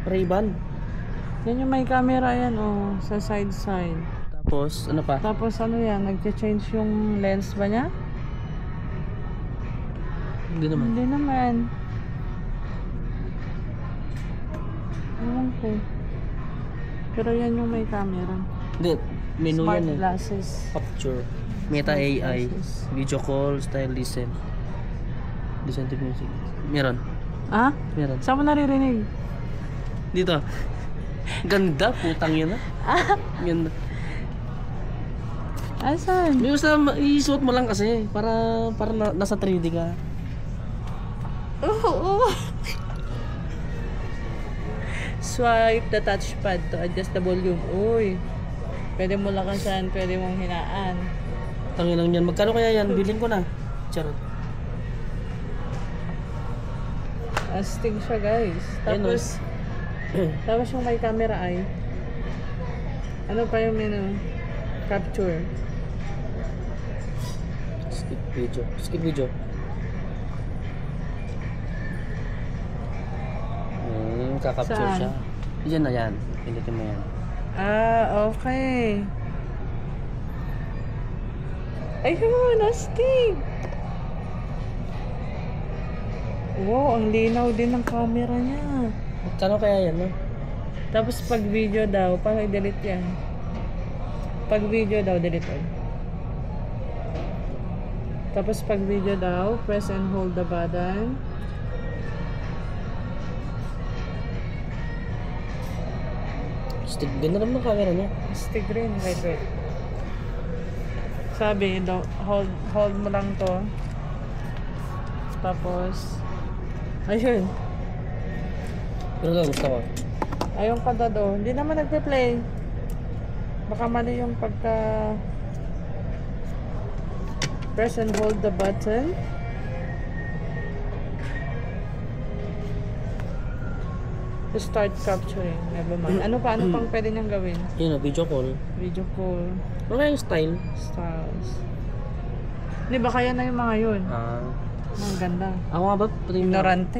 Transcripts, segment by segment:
Ray-Ban. Yan yung may camera yan, oh. Sa side. Tapos, ano pa? Tapos ano yan, nag-change yung lens ba niya? Hindi naman. Hindi naman. Ewan ko. Pero yan yung may camera. Hindi, menu Smart yan eh. glasses. Capture. Meta Smart AI. glasses. Video call, style, listen. Listen to music. Meron. Ah? Meron. Saan mo naririnig? Dito. Ganda, putang yun ah. Ganda. Asan? May basta isuot mo lang kasi para nasa 3D ka. Oo. Swipe the touchpad to adjust the volume. Uy. Pwede mo lakasan, pwede mong hinaan. Tangin lang yan. Magkano kaya yan? Bilhin ko na. Charot. Astig siya, guys. Tapos, tapos yung may camera ay ano pa yung menu? Capture. Skip video. Skip video. Kakapture Saan? siya. Diyan na yan. Pindutin mo yan. Ah, okay. Ayun, astig. Wow, ang linaw din ng camera niya. Magkano kaya yan, no? Tapos pag video daw, paano i-delete yan? Pag video daw, delete all. Tapos pag video daw, press and hold the button. Stick. Ganda naman ng camera niya. Stick green, wait. Sabi, hold mo lang to. Tapos, ayun. Pero lang, gusto ko. Ayun ka do. Hindi naman nagpe-play. Baka mali yung pagka press and hold the button. To start capturing. Never mind. Ano pang pwede niyang gawin? Yun o, video call. Video call. Ano kaya yung style? Styles. Hindi ba kaya na yung mga yun? Ang ganda. Ako nga ba? Pati Ignorante.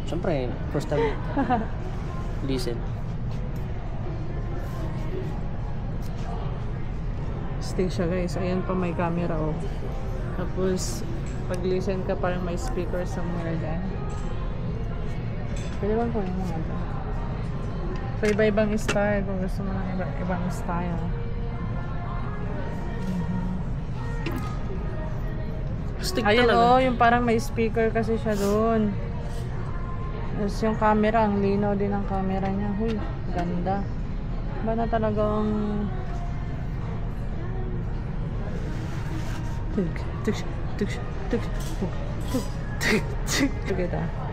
siyempre, first time. Listen. Stick siya, guys. Ayan pa may camera, oh. Tapos, pag listen ka parang may speaker somewhere dyan. Pwede bang kunin mo nga ba? So, iba-ibang style. Kung gusto mo ng ibang style. Stick Ayan, talaga. oh. Yung parang may speaker kasi siya doon. Tapos yung camera, ang linaw din ng camera niya. Huy, ganda. Ba na talagang tuk tuk tuk tuk tuk tuk tuk tuk tuk